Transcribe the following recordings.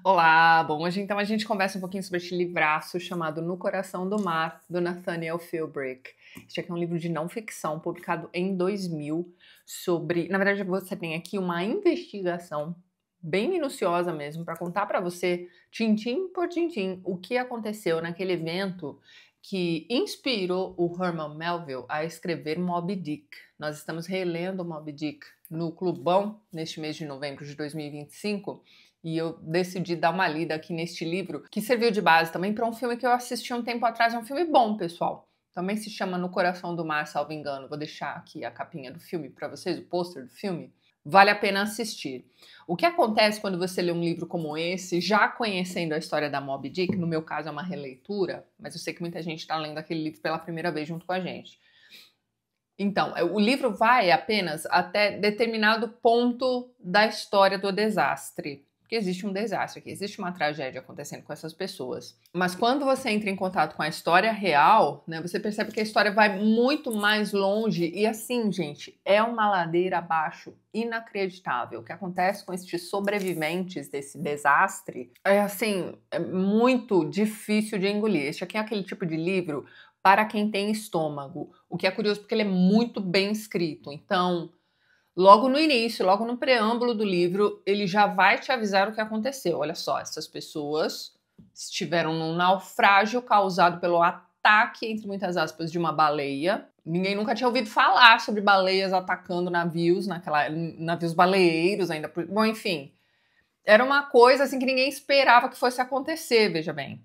Olá, bom, hoje então a gente conversa um pouquinho sobre este livraço chamado No Coração do Mar, do Nathaniel Philbrick. Este aqui é um livro de não ficção, publicado em 2000, sobre... Na verdade, você tem aqui uma investigação bem minuciosa mesmo, para contar para você, tintim por tintim, o que aconteceu naquele evento que inspirou o Herman Melville a escrever Moby Dick. Nós estamos relendo Moby Dick no Clubão, neste mês de novembro de 2025, e eu decidi dar uma lida aqui neste livro, que serviu de base também para um filme que eu assisti um tempo atrás. É um filme bom, pessoal. Também se chama No Coração do Mar, salvo engano. Vou deixar aqui a capinha do filme para vocês, o pôster do filme. Vale a pena assistir. O que acontece quando você lê um livro como esse, já conhecendo a história da Moby Dick, no meu caso é uma releitura, mas eu sei que muita gente está lendo aquele livro pela primeira vez junto com a gente. Então, o livro vai apenas até determinado ponto da história do desastre. Porque existe um desastre aqui, existe uma tragédia acontecendo com essas pessoas. Mas quando você entra em contato com a história real, né, você percebe que a história vai muito mais longe. E assim, gente, é uma ladeira abaixo inacreditável. O que acontece com estes sobreviventes desse desastre é assim, é muito difícil de engolir. Este aqui é aquele tipo de livro para quem tem estômago. O que é curioso porque ele é muito bem escrito. Então, logo no início, logo no preâmbulo do livro, ele já vai te avisar o que aconteceu. Olha só, essas pessoas estiveram num naufrágio causado pelo ataque, entre muitas aspas, de uma baleia. Ninguém nunca tinha ouvido falar sobre baleias atacando navios, navios baleeiros ainda. Bom, enfim, era uma coisa assim que ninguém esperava que fosse acontecer, veja bem.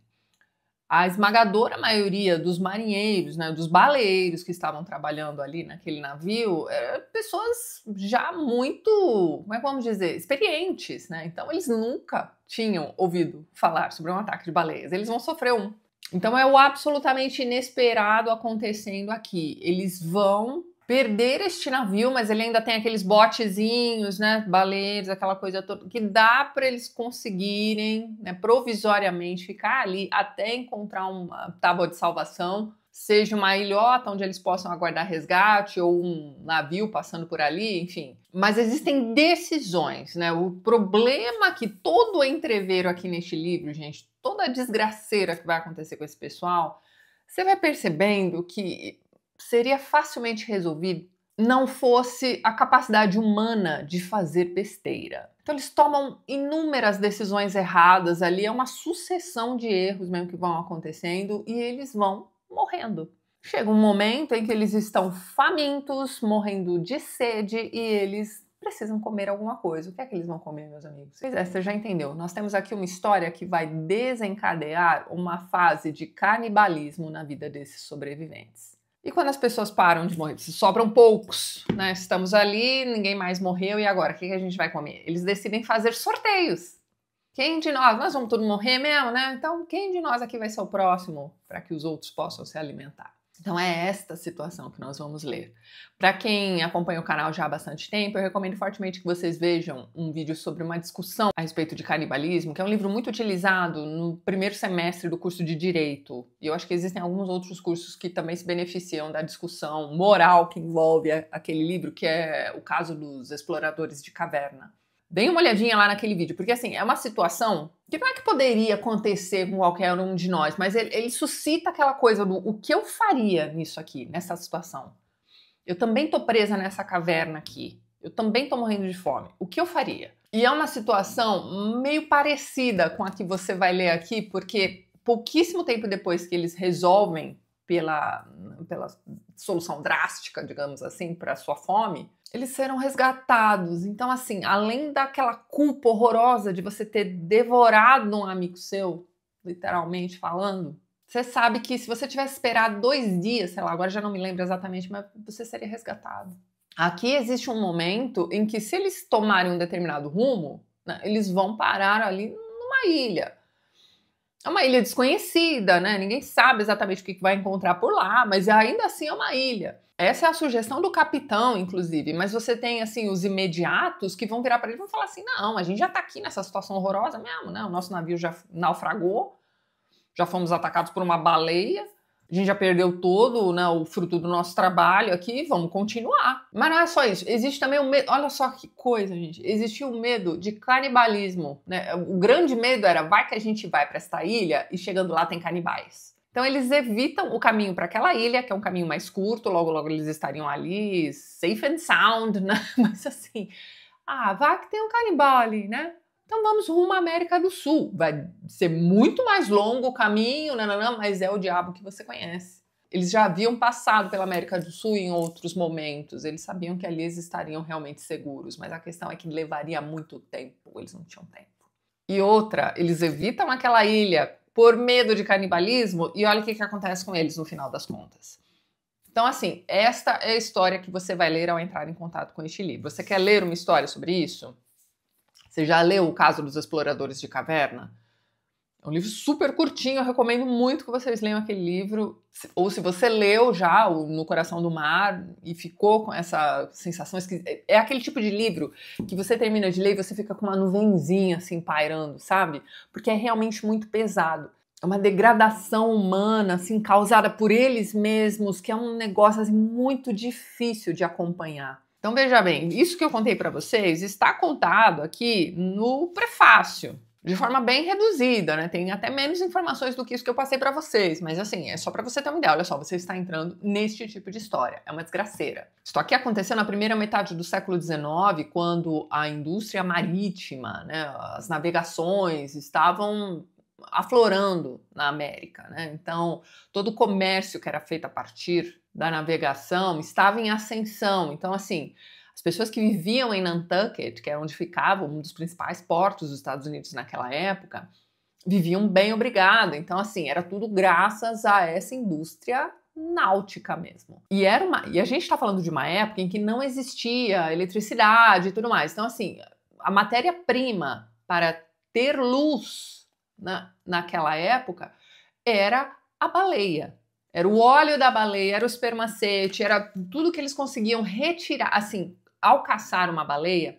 A esmagadora maioria dos marinheiros, né, dos baleeiros que estavam trabalhando ali naquele navio, eram pessoas já muito, como é que vamos dizer, experientes, né? Então eles nunca tinham ouvido falar sobre um ataque de baleias. Eles vão sofrer um. Então é o absolutamente inesperado acontecendo aqui. Eles vão perder este navio, mas ele ainda tem aqueles botezinhos, né, baleiros, aquela coisa toda, que dá para eles conseguirem, né, provisoriamente ficar ali até encontrar uma tábua de salvação, seja uma ilhota onde eles possam aguardar resgate ou um navio passando por ali, enfim. Mas existem decisões, né? O problema que todo o entreveiro aqui neste livro, gente, toda a desgraceira que vai acontecer com esse pessoal, você vai percebendo que seria facilmente resolvido não fosse a capacidade humana de fazer besteira. Então eles tomam inúmeras decisões erradas ali, é uma sucessão de erros mesmo que vão acontecendo e eles vão morrendo. Chega um momento em que eles estão famintos, morrendo de sede e eles precisam comer alguma coisa. O que é que eles vão comer, meus amigos? Pois é, você já entendeu. Nós temos aqui uma história que vai desencadear uma fase de canibalismo na vida desses sobreviventes. E quando as pessoas param de morrer, sobram poucos, né? Estamos ali, ninguém mais morreu, e agora? O que a gente vai comer? Eles decidem fazer sorteios. Quem de nós vamos todos morrer mesmo, né? Então, quem de nós aqui vai ser o próximo para que os outros possam se alimentar? Então é esta situação que nós vamos ler. Para quem acompanha o canal já há bastante tempo, eu recomendo fortemente que vocês vejam um vídeo sobre uma discussão a respeito de canibalismo, que é um livro muito utilizado no primeiro semestre do curso de Direito. E eu acho que existem alguns outros cursos que também se beneficiam da discussão moral que envolve aquele livro, que é o caso dos exploradores de caverna. Deem uma olhadinha lá naquele vídeo, porque assim, é uma situação que não é que poderia acontecer com qualquer um de nós, mas ele suscita aquela coisa do o que eu faria nisso aqui, nessa situação. Eu também tô presa nessa caverna aqui, eu também tô morrendo de fome, o que eu faria? E é uma situação meio parecida com a que você vai ler aqui, porque pouquíssimo tempo depois que eles resolvem pela solução drástica, digamos assim, para a sua fome, eles serão resgatados. Então, assim, além daquela culpa horrorosa de você ter devorado um amigo seu, literalmente falando, você sabe que se você tivesse esperado 2 dias, sei lá, agora já não me lembro exatamente, mas você seria resgatado. Aqui existe um momento em que, se eles tomarem um determinado rumo, né, eles vão parar ali numa ilha. É uma ilha desconhecida, né? Ninguém sabe exatamente o que vai encontrar por lá, mas ainda assim é uma ilha. Essa é a sugestão do capitão, inclusive. Mas você tem, assim, os imediatos que vão virar para ele e vão falar assim, não, a gente já tá aqui nessa situação horrorosa mesmo, né? O nosso navio já naufragou, já fomos atacados por uma baleia, A gente já perdeu todo, né, o fruto do nosso trabalho aqui, vamos continuar. Mas não é só isso, existe também o medo, olha só que coisa, gente, existia o medo de canibalismo, né? O grande medo era, vai que a gente vai para esta ilha e chegando lá tem canibais. Então eles evitam o caminho para aquela ilha, que é um caminho mais curto, logo logo eles estariam ali, safe and sound, né? Mas assim, vai que tem um canibal ali, né? Então vamos rumo à América do Sul. Vai ser muito mais longo o caminho, mas é o diabo que você conhece. Eles já haviam passado pela América do Sul em outros momentos. Eles sabiam que ali eles estariam realmente seguros. Mas a questão é que levaria muito tempo. Eles não tinham tempo. E outra, eles evitam aquela ilha por medo de canibalismo. E olha o que acontece com eles no final das contas. Então, assim, esta é a história que você vai ler ao entrar em contato com este livro. Você quer ler uma história sobre isso? Você já leu O Caso dos Exploradores de Caverna? É um livro super curtinho, eu recomendo muito que vocês leiam aquele livro. Ou se você leu já o No Coração do Mar e ficou com essa sensação esquisita. É aquele tipo de livro que você termina de ler e você fica com uma nuvenzinha assim pairando, sabe? Porque é realmente muito pesado. É uma degradação humana, assim, causada por eles mesmos, que é um negócio assim, muito difícil de acompanhar. Então, veja bem, isso que eu contei para vocês está contado aqui no prefácio, de forma bem reduzida, né? Tem até menos informações do que isso que eu passei para vocês, mas assim, é só para você ter uma ideia. Olha só, você está entrando neste tipo de história, é uma desgraceira. Isso aqui aconteceu na primeira metade do século XIX, quando a indústria marítima, né, as navegações estavam aflorando na América, né? Então, todo o comércio que era feito a partir da navegação estava em ascensão. Então, assim, as pessoas que viviam em Nantucket, que é onde ficava um dos principais portos dos Estados Unidos naquela época, viviam bem obrigado. Então, assim, era tudo graças a essa indústria náutica mesmo. E a gente está falando de uma época em que não existia eletricidade e tudo mais. Então, assim, a matéria-prima para ter luz naquela época era a baleia. Era o óleo da baleia, era o espermacete, era tudo que eles conseguiam retirar. Assim, ao caçar uma baleia,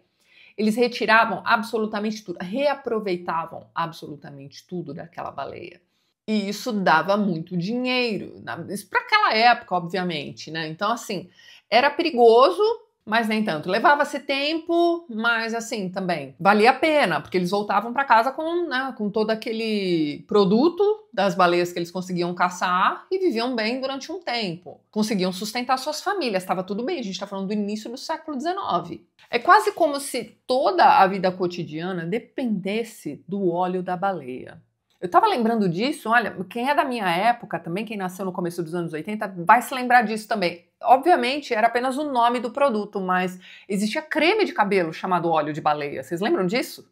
eles retiravam absolutamente tudo, reaproveitavam absolutamente tudo daquela baleia. E isso dava muito dinheiro, isso para aquela época, obviamente, né? Então, assim, era perigoso, mas nem tanto. Levava-se tempo, mas assim, também valia a pena, porque eles voltavam para casa com todo aquele produto das baleias que eles conseguiam caçar e viviam bem durante um tempo. Conseguiam sustentar suas famílias, estava tudo bem. A gente está falando do início do século XIX. É quase como se toda a vida cotidiana dependesse do óleo da baleia. Eu estava lembrando disso, olha, quem é da minha época também, quem nasceu no começo dos anos 80, vai se lembrar disso também. Obviamente, era apenas o nome do produto, mas existia creme de cabelo chamado óleo de baleia. Vocês lembram disso?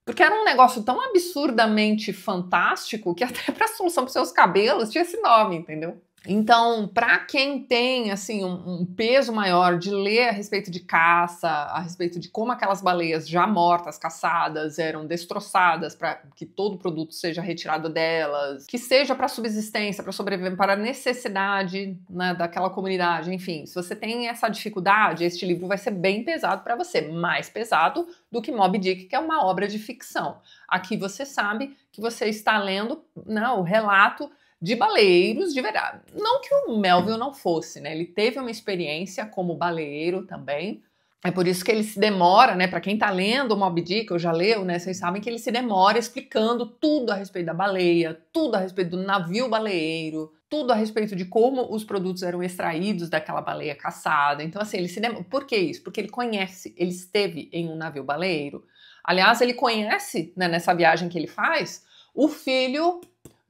Porque era um negócio tão absurdamente fantástico que até para a solução para os seus cabelos tinha esse nome, entendeu? Então, para quem tem assim um peso maior de ler a respeito de caça, a respeito de como aquelas baleias já mortas, caçadas, eram destroçadas para que todo o produto seja retirado delas, que seja para subsistência, para sobreviver, para a necessidade, né, daquela comunidade, enfim, se você tem essa dificuldade, este livro vai ser bem pesado para você, mais pesado do que Moby Dick, que é uma obra de ficção. Aqui você sabe que você está lendo, né, o relato de baleeiros de verdade. Não que o Melville não fosse, né? Ele teve uma experiência como baleeiro também. É por isso que ele se demora, né? Para quem tá lendo o Moby Dick, ou já leu, né? Vocês sabem que ele se demora explicando tudo a respeito da baleia, tudo a respeito do navio baleeiro, tudo a respeito de como os produtos eram extraídos daquela baleia caçada. Então, assim, ele se demora. Por que isso? Porque ele conhece, ele esteve em um navio baleeiro. Aliás, ele conhece, né, nessa viagem que ele faz, o filho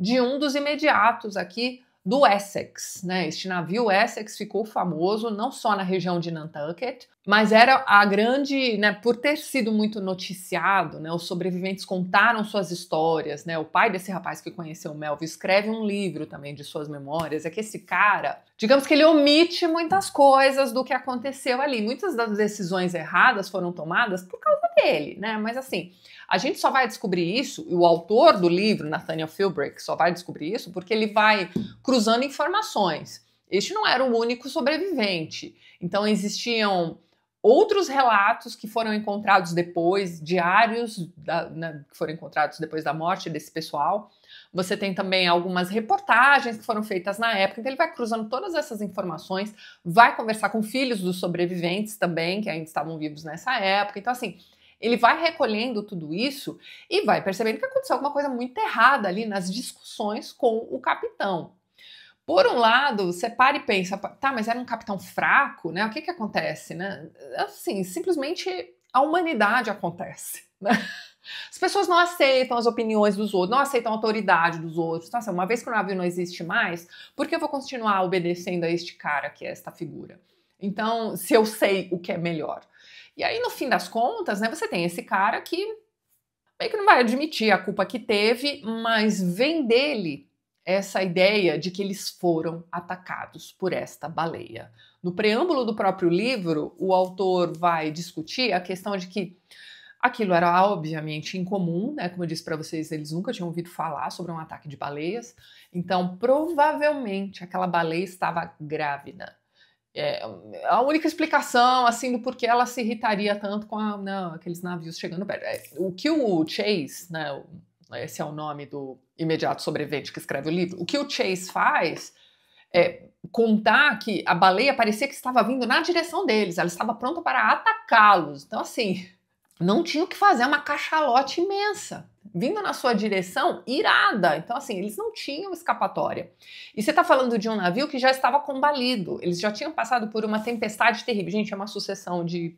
de um dos imediatos aqui do Essex, né? Este navio Essex ficou famoso não só na região de Nantucket, mas era a grande, né, por ter sido muito noticiado, né, os sobreviventes contaram suas histórias, né, o pai desse rapaz que conheceu o Melville escreve um livro também de suas memórias, é que esse cara, digamos que ele omite muitas coisas do que aconteceu ali, muitas das decisões erradas foram tomadas por causa dele, né, mas assim, a gente só vai descobrir isso, e o autor do livro, Nathaniel Philbrick, só vai descobrir isso porque ele vai cruzando informações. Este não era o único sobrevivente, então existiam outros relatos que foram encontrados depois, diários que foram encontrados depois da morte desse pessoal. Você tem também algumas reportagens que foram feitas na época, então ele vai cruzando todas essas informações, vai conversar com filhos dos sobreviventes também, que ainda estavam vivos nessa época. Então, assim, ele vai recolhendo tudo isso e vai percebendo que aconteceu alguma coisa muito errada ali nas discussões com o capitão. Por um lado, você para e pensa, tá, mas era um capitão fraco, né? O que acontece, né? Assim, simplesmente a humanidade acontece, né? As pessoas não aceitam as opiniões dos outros, não aceitam a autoridade dos outros. Então, assim, uma vez que o navio não existe mais, por que eu vou continuar obedecendo a este cara, que é esta figura? Então, se eu sei o que é melhor. E aí, no fim das contas, né, você tem esse cara que meio que não vai admitir a culpa que teve, mas vem dele essa ideia de que eles foram atacados por esta baleia. No preâmbulo do próprio livro, o autor vai discutir a questão de que aquilo era obviamente incomum, né? Como eu disse para vocês, eles nunca tinham ouvido falar sobre um ataque de baleias, então provavelmente aquela baleia estava grávida. A única explicação, assim, do porquê ela se irritaria tanto com aqueles navios chegando perto. O que o Chase, né? Esse é o nome do imediato sobrevivente que escreve o livro. O que o Chase faz é contar que a baleia parecia que estava vindo na direção deles, ela estava pronta para atacá-los. Então, assim, não tinha o que fazer, uma cachalote imensa, vindo na sua direção, irada. Então, assim, eles não tinham escapatória. E você está falando de um navio que já estava combalido, eles já tinham passado por uma tempestade terrível. Gente, é uma sucessão de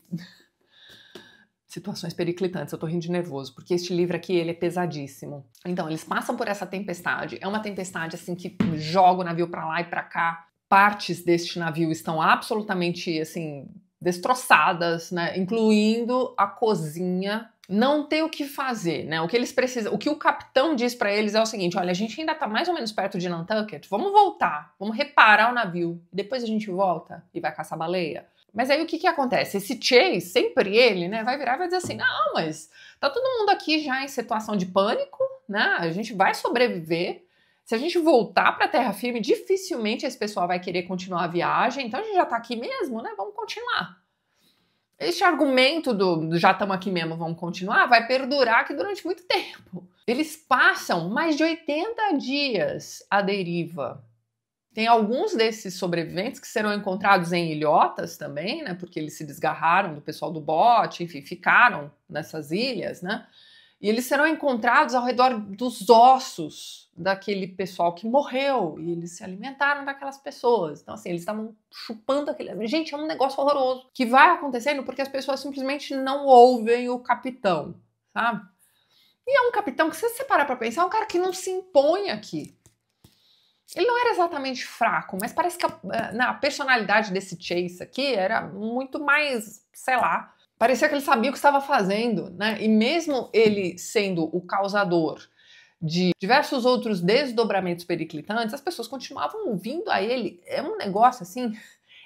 situações periclitantes, eu tô rindo de nervoso, porque este livro aqui, ele é pesadíssimo. Então, eles passam por essa tempestade, é uma tempestade, assim, que joga o navio pra lá e pra cá. Partes deste navio estão absolutamente, assim, destroçadas, né, incluindo a cozinha. Não tem o que fazer, né, o que eles precisam, o que o capitão diz pra eles é o seguinte: olha, a gente ainda tá mais ou menos perto de Nantucket, vamos voltar, vamos reparar o navio, depois a gente volta e vai caçar baleia. Mas aí o que acontece? Esse Chase, sempre ele, né, vai virar e vai dizer assim: não, mas tá todo mundo aqui já em situação de pânico, né? A gente vai sobreviver. Se a gente voltar para terra firme, dificilmente esse pessoal vai querer continuar a viagem. Então a gente já tá aqui mesmo, né? Vamos continuar. Este argumento do já estamos aqui mesmo, vamos continuar, vai perdurar aqui durante muito tempo. Eles passam mais de 80 dias à deriva. Tem alguns desses sobreviventes que serão encontrados em ilhotas também, né? Porque eles se desgarraram do pessoal do bote, enfim, ficaram nessas ilhas, né? E eles serão encontrados ao redor dos ossos daquele pessoal que morreu. E eles se alimentaram daquelas pessoas. Então, assim, eles estavam chupando aquele... Gente, é um negócio horroroso. Que vai acontecendo porque as pessoas simplesmente não ouvem o capitão, sabe? E é um capitão que, se você parar pra pensar, é um cara que não se impõe aqui. Ele não era exatamente fraco, mas parece que a personalidade desse Chase aqui era muito mais, sei lá, parecia que ele sabia o que estava fazendo, né? E mesmo ele sendo o causador de diversos outros desdobramentos periclitantes, as pessoas continuavam ouvindo a ele. É um negócio assim,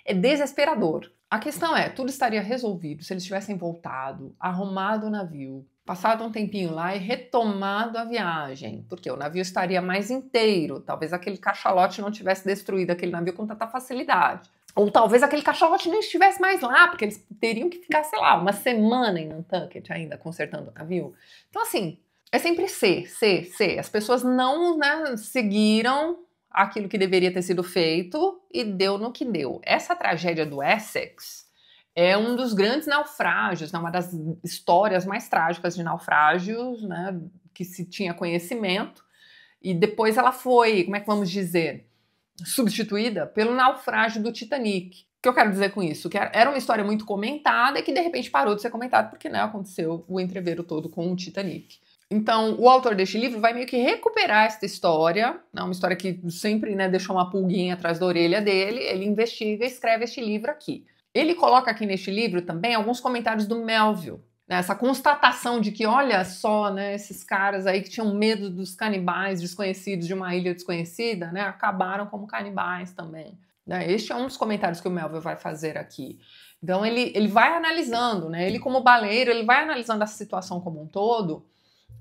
é desesperador. A questão é, tudo estaria resolvido se eles tivessem voltado, arrumado o navio, passado um tempinho lá e retomado a viagem, porque o navio estaria mais inteiro, talvez aquele cachalote não tivesse destruído aquele navio com tanta facilidade. Ou talvez aquele cachalote nem estivesse mais lá, porque eles teriam que ficar, sei lá, uma semana em Nantucket ainda, consertando o navio. Então, assim, é sempre C. As pessoas não, né, seguiram aquilo que deveria ter sido feito e deu no que deu. Essa tragédia do Essex é um dos grandes naufrágios, né, uma das histórias mais trágicas de naufrágios, né, que se tinha conhecimento. E depois ela foi, como é que vamos dizer, substituída pelo naufrágio do Titanic. O que eu quero dizer com isso? Que era uma história muito comentada e que de repente parou de ser comentada porque, né, aconteceu o entrevero todo com o Titanic. Então, o autor deste livro vai meio que recuperar esta história, né, uma história que sempre, né, deixou uma pulguinha atrás da orelha dele. Ele investiga e escreve este livro aqui. Ele coloca aqui neste livro também alguns comentários do Melville, né, essa constatação de que, olha só, né, esses caras aí que tinham medo dos canibais desconhecidos de uma ilha desconhecida, né, acabaram como canibais também. Né? Este é um dos comentários que o Melville vai fazer aqui. Então ele vai analisando, né, ele como baleeiro, ele vai analisando a situação como um todo.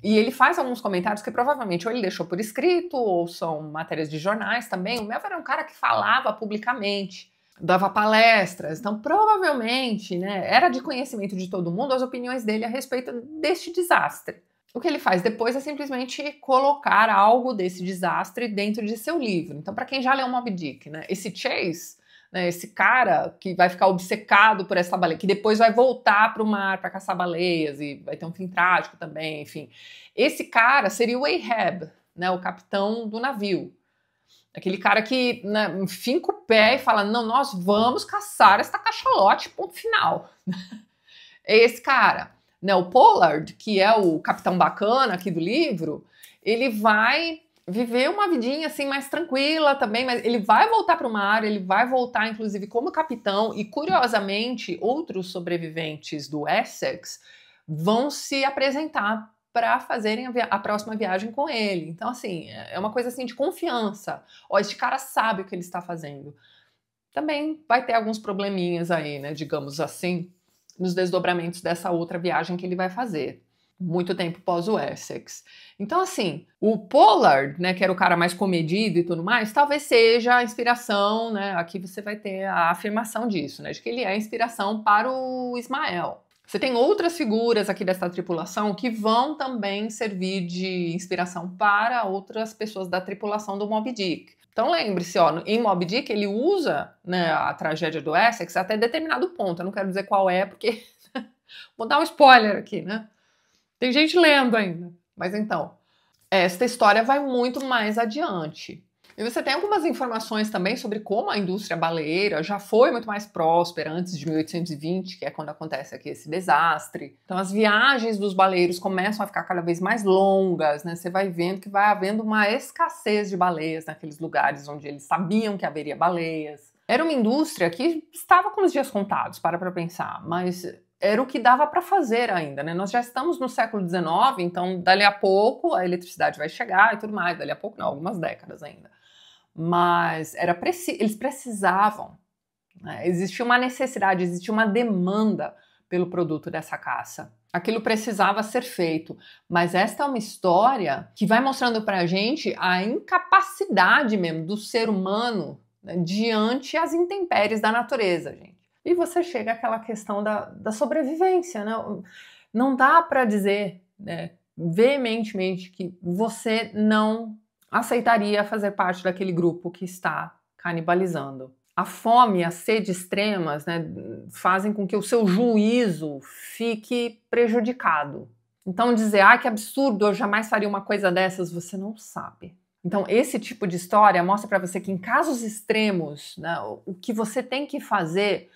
E ele faz alguns comentários que provavelmente ou ele deixou por escrito, ou são matérias de jornais também. O Melville era um cara que falava publicamente. dava palestras, então provavelmente, né, era de conhecimento de todo mundo as opiniões dele a respeito deste desastre. O que ele faz depois é simplesmente colocar algo desse desastre dentro de seu livro. Então, para quem já leu Moby Dick, né, esse Chase, né, esse cara que vai ficar obcecado por essa baleia, que depois vai voltar para o mar para caçar baleias e vai ter um fim trágico também, enfim. Esse cara seria o Ahab, né, o capitão do navio. Aquele cara que, né, finca o pé e fala, não, nós vamos caçar esta cachalote, ponto final. É esse cara. Né, o Pollard, que é o capitão bacana aqui do livro, ele vai viver uma vidinha assim mais tranquila também, mas ele vai voltar para o mar, ele vai voltar inclusive como capitão e curiosamente outros sobreviventes do Essex vão se apresentar para fazerem a próxima viagem com ele. Então assim, é uma coisa assim de confiança. Ó, este cara sabe o que ele está fazendo. Também vai ter alguns probleminhas aí, né, digamos assim, nos desdobramentos dessa outra viagem que ele vai fazer, muito tempo pós o Essex. Então, assim, o Pollard, né, que era o cara mais comedido e tudo mais, talvez seja a inspiração, né, aqui você vai ter a afirmação disso, né, de que ele é a inspiração para o Ismael. Você tem outras figuras aqui dessa tripulação que vão também servir de inspiração para outras pessoas da tripulação do Moby Dick. Então lembre-se, ó, em Moby Dick ele usa, né, a tragédia do Essex até determinado ponto. Eu não quero dizer qual é, porque vou dar um spoiler aqui, né? Tem gente lendo ainda. Mas então, esta história vai muito mais adiante. E você tem algumas informações também sobre como a indústria baleeira já foi muito mais próspera antes de 1820, que é quando acontece aqui esse desastre. Então as viagens dos baleiros começam a ficar cada vez mais longas, né? Você vai vendo que vai havendo uma escassez de baleias naqueles lugares onde eles sabiam que haveria baleias. Era uma indústria que estava com os dias contados, para pensar, mas era o que dava para fazer ainda, né? Nós já estamos no século XIX, então dali a pouco a eletricidade vai chegar e tudo mais, dali a pouco não, algumas décadas ainda. Mas eles precisavam, né? Existia uma necessidade, existia uma demanda pelo produto dessa caça. Aquilo precisava ser feito, mas esta é uma história que vai mostrando pra gente a incapacidade mesmo do ser humano, né, diante as intempéries da natureza, gente. E você chega àquela questão da sobrevivência, né? Não dá para dizer, né, veementemente que você não aceitaria fazer parte daquele grupo que está canibalizando. A fome e a sede extremas, né, fazem com que o seu juízo fique prejudicado. Então dizer, que absurdo, eu jamais faria uma coisa dessas, você não sabe. Então esse tipo de história mostra para você que em casos extremos, né, o que você tem que fazer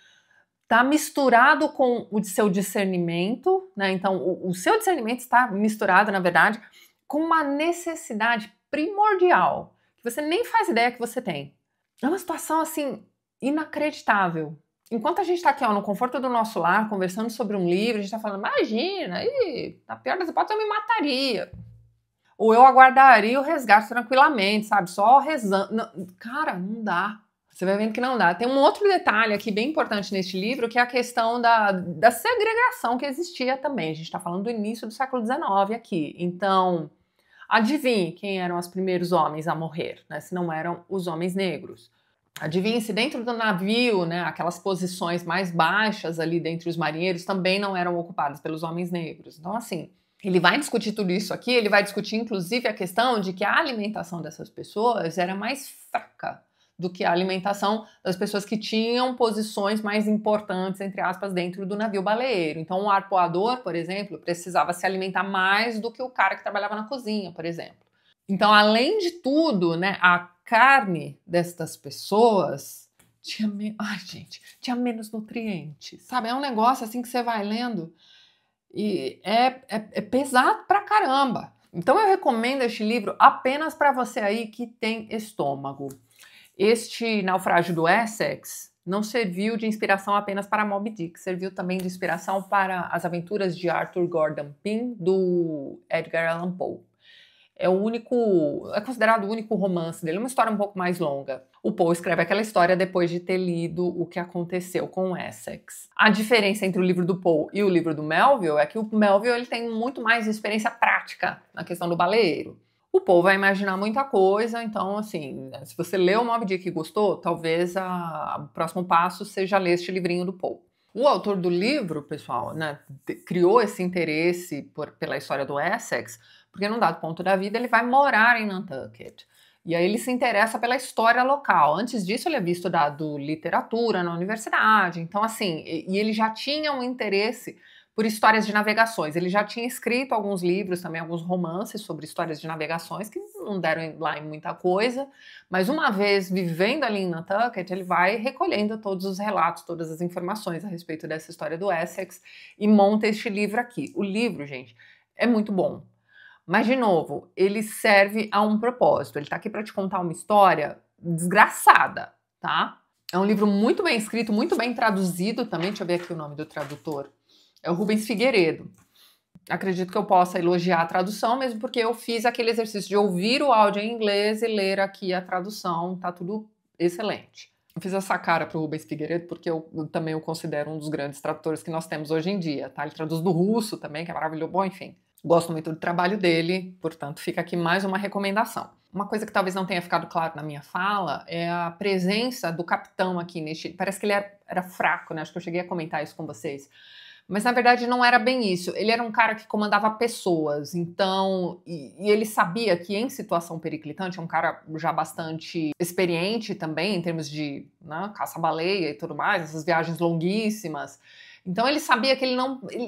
está misturado com o seu discernimento, né? Então o seu discernimento está misturado, na verdade, com uma necessidade primordial, que você nem faz ideia que você tem. É uma situação, assim, inacreditável. Enquanto a gente está aqui, ó, no conforto do nosso lar, conversando sobre um livro, a gente está falando, imagina, na pior das hipóteses eu me mataria. Ou eu aguardaria o resgate tranquilamente, sabe? Só rezando. Não, cara, não dá. Você vai vendo que não dá. Tem um outro detalhe aqui bem importante neste livro, que é a questão da segregação que existia também. A gente está falando do início do século XIX aqui. Então, adivinhe quem eram os primeiros homens a morrer, né? Se não eram os homens negros. Adivinhe se dentro do navio, né, aquelas posições mais baixas ali dentre os marinheiros também não eram ocupadas pelos homens negros. Então, assim, ele vai discutir tudo isso aqui, ele vai discutir inclusive a questão de que a alimentação dessas pessoas era mais fraca do que a alimentação das pessoas que tinham posições mais importantes, entre aspas, dentro do navio baleeiro. Então, o arpoador, por exemplo, precisava se alimentar mais do que o cara que trabalhava na cozinha, por exemplo. Então, além de tudo, né, a carne destas pessoas tinha menos nutrientes, sabe? É um negócio assim que você vai lendo e é pesado pra caramba. Então, eu recomendo este livro apenas para você aí que tem estômago. Este Naufrágio do Essex não serviu de inspiração apenas para Moby Dick, serviu também de inspiração para As Aventuras de Arthur Gordon Pym, do Edgar Allan Poe. É considerado o único romance dele, uma história um pouco mais longa. O Poe escreve aquela história depois de ter lido o que aconteceu com o Essex. A diferença entre o livro do Poe e o livro do Melville é que o Melville ele tem muito mais experiência prática na questão do baleeiro. o povo vai imaginar muita coisa, então, assim, se você leu o Moby Dick e gostou, talvez o próximo passo seja ler este livrinho do Poe. O autor do livro, pessoal, né, criou esse interesse pela história do Essex, porque num dado ponto da vida ele vai morar em Nantucket. E aí ele se interessa pela história local. Antes disso, ele havia estudado literatura na universidade. Então, assim, e ele já tinha um interesse por histórias de navegações. Ele já tinha escrito alguns livros, também alguns romances sobre histórias de navegações, que não deram lá em muita coisa. Mas uma vez vivendo ali em Nantucket, ele vai recolhendo todos os relatos, todas as informações a respeito dessa história do Essex e monta este livro aqui. O livro, gente, é muito bom. Mas, de novo, ele serve a um propósito. Ele tá aqui para te contar uma história desgraçada, tá? É um livro muito bem escrito, muito bem traduzido também. Deixa eu ver aqui o nome do tradutor. É o Rubens Figueiredo. Acredito que eu possa elogiar a tradução, mesmo porque eu fiz aquele exercício de ouvir o áudio em inglês e ler aqui a tradução. Tá tudo excelente. Eu fiz essa cara pro Rubens Figueiredo porque eu também o considero um dos grandes tradutores que nós temos hoje em dia, tá? Ele traduz do russo também, que é maravilhoso. Bom, enfim. Gosto muito do trabalho dele, portanto, fica aqui mais uma recomendação. Uma coisa que talvez não tenha ficado claro na minha fala é a presença do capitão aqui neste... Parece que ele era fraco, né? Acho que eu cheguei a comentar isso com vocês. Mas, na verdade, não era bem isso. Ele era um cara que comandava pessoas, então... E ele sabia que, em situação periclitante, é um cara já bastante experiente também, em termos de, né, caça-baleia e tudo mais, essas viagens longuíssimas. Então ele sabia que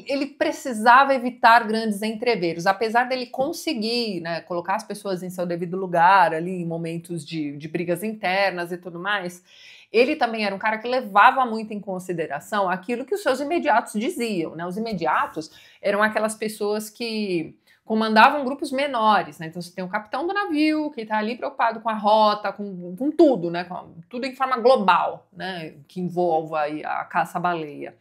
ele precisava evitar grandes entreveros, apesar dele conseguir, né, colocar as pessoas em seu devido lugar ali em momentos de brigas internas e tudo mais. Ele também era um cara que levava muito em consideração aquilo que os seus imediatos diziam, né? Os imediatos eram aquelas pessoas que comandavam grupos menores, né? Então você tem o capitão do navio que está ali preocupado com a rota, com tudo, né? Com tudo em forma global, né? Que envolva aí a caça-baleia.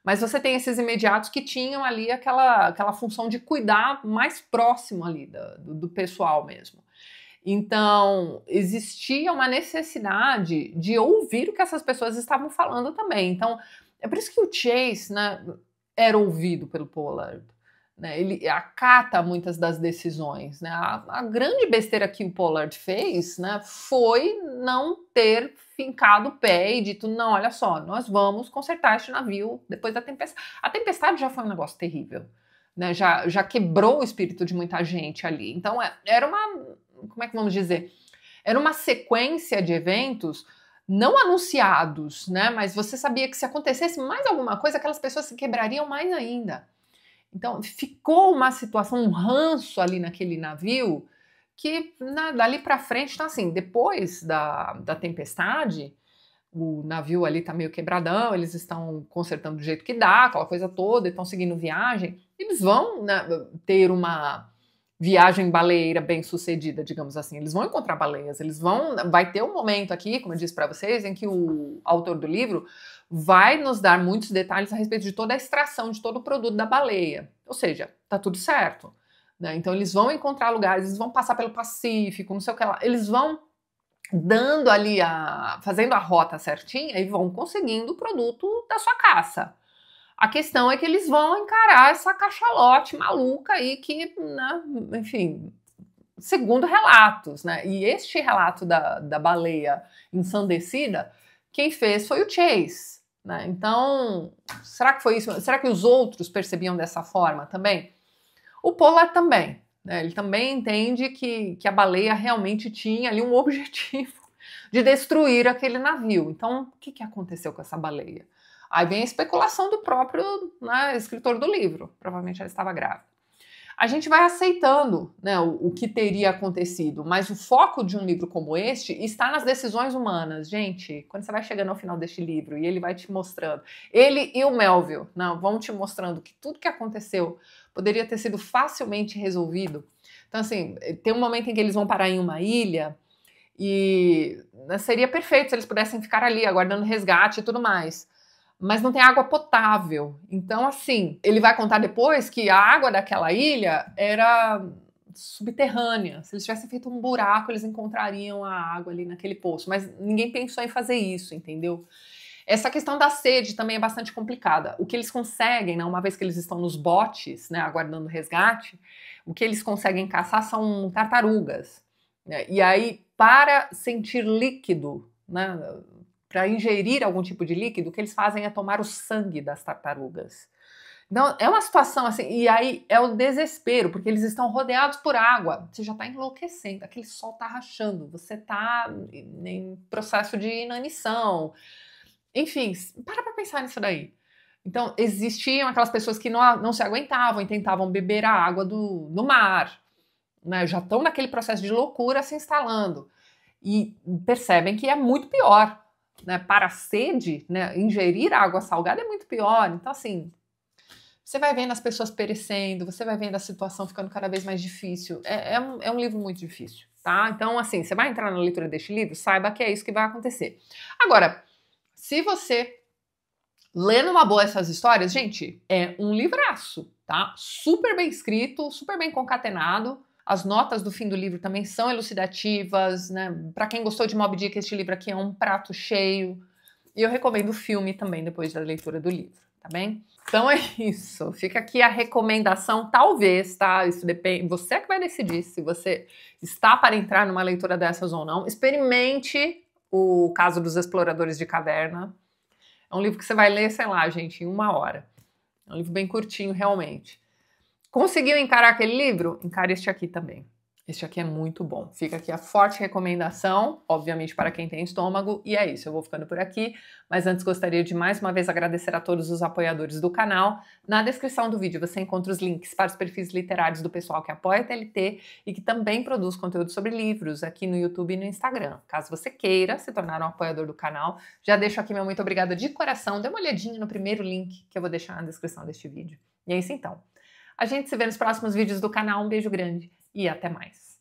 Mas você tem esses imediatos que tinham ali aquela função de cuidar mais próximo ali do pessoal mesmo. Então, existia uma necessidade de ouvir o que essas pessoas estavam falando também. Então, é por isso que o Chase, né, era ouvido pelo Pollard. Né? Ele acata muitas das decisões. Né? A grande besteira que o Pollard fez, né, foi não ter fincado o pé e dito, não, olha só, nós vamos consertar este navio depois da tempestade. A tempestade já foi um negócio terrível. Né? Já quebrou o espírito de muita gente ali. Então, era uma... Como é que vamos dizer? Era uma sequência de eventos não anunciados, né? Mas você sabia que se acontecesse mais alguma coisa, aquelas pessoas se quebrariam mais ainda. Então, ficou uma situação, um ranço ali naquele navio, que dali para frente, então assim, depois da tempestade, o navio ali tá meio quebradão, eles estão consertando do jeito que dá, aquela coisa toda, estão seguindo viagem, eles vão, né, ter uma viagem baleeira bem sucedida, digamos assim. Eles vão encontrar baleias, vai ter um momento aqui, como eu disse para vocês, em que o autor do livro vai nos dar muitos detalhes a respeito de toda a extração de todo o produto da baleia. Ou seja, tá tudo certo. Né? Então eles vão encontrar lugares, eles vão passar pelo Pacífico, não sei o que lá. Eles vão dando ali, fazendo a rota certinha e vão conseguindo o produto da sua caça. A questão é que eles vão encarar essa cachalote maluca aí que, né, enfim, segundo relatos, né? E este relato da baleia ensandecida, quem fez foi o Chase, né? Então, será que foi isso? Será que os outros percebiam dessa forma também? O Pollard também, né? Ele também entende que a baleia realmente tinha ali um objetivo de destruir aquele navio. Então, o que aconteceu com essa baleia? Aí vem a especulação do próprio, né, escritor do livro. Provavelmente ela estava grávida. A gente vai aceitando, né, o que teria acontecido, mas o foco de um livro como este está nas decisões humanas. Gente, quando você vai chegando ao final deste livro e ele vai te mostrando, ele e o Melville, não, vão te mostrando que tudo que aconteceu poderia ter sido facilmente resolvido. Então, assim, tem um momento em que eles vão parar em uma ilha e seria perfeito se eles pudessem ficar ali aguardando resgate e tudo mais. Mas não tem água potável. Então, assim, ele vai contar depois que a água daquela ilha era subterrânea. Se eles tivessem feito um buraco, eles encontrariam a água ali naquele poço. Mas ninguém pensou em fazer isso, entendeu? Essa questão da sede também é bastante complicada. O que eles conseguem, né, uma vez que eles estão nos botes, né, aguardando resgate, o que eles conseguem caçar são tartarugas. Né? E aí, para sentir líquido, né, para ingerir algum tipo de líquido, o que eles fazem é tomar o sangue das tartarugas. Então, é uma situação assim, e aí é o desespero, porque eles estão rodeados por água, você já está enlouquecendo, aquele sol está rachando, você está em processo de inanição. Enfim, para pensar nisso daí. Então, existiam aquelas pessoas que não se aguentavam e tentavam beber a água do mar, né? Já estão naquele processo de loucura se instalando. E percebem que é muito pior, né? Para a sede, né? Ingerir água salgada é muito pior. Então, assim, você vai vendo as pessoas perecendo, você vai vendo a situação ficando cada vez mais difícil. É um livro muito difícil, tá? Então, assim, você vai entrar na leitura deste livro, saiba que é isso que vai acontecer. Agora, se você lê numa boa essas histórias, gente, é um livraço, tá? Super bem escrito, super bem concatenado. As notas do fim do livro também são elucidativas, né? Para quem gostou de Moby Dick, este livro aqui é um prato cheio. E eu recomendo o filme também depois da leitura do livro, tá bem? Então é isso. Fica aqui a recomendação, talvez, tá? Isso depende, você que vai decidir se você está para entrar numa leitura dessas ou não. Experimente o Caso dos Exploradores de Caverna. É um livro que você vai ler, sei lá, gente, em 1 hora. É um livro bem curtinho, realmente. Conseguiu encarar aquele livro? Encare este aqui também. Este aqui é muito bom. Fica aqui a forte recomendação, obviamente para quem tem estômago, e é isso, eu vou ficando por aqui, mas antes gostaria de mais uma vez agradecer a todos os apoiadores do canal. Na descrição do vídeo você encontra os links para os perfis literários do pessoal que apoia a TLT e que também produz conteúdo sobre livros aqui no YouTube e no Instagram. Caso você queira se tornar um apoiador do canal, já deixo aqui meu muito obrigada de coração, dê uma olhadinha no primeiro link que eu vou deixar na descrição deste vídeo. E é isso então. A gente se vê nos próximos vídeos do canal, um beijo grande e até mais.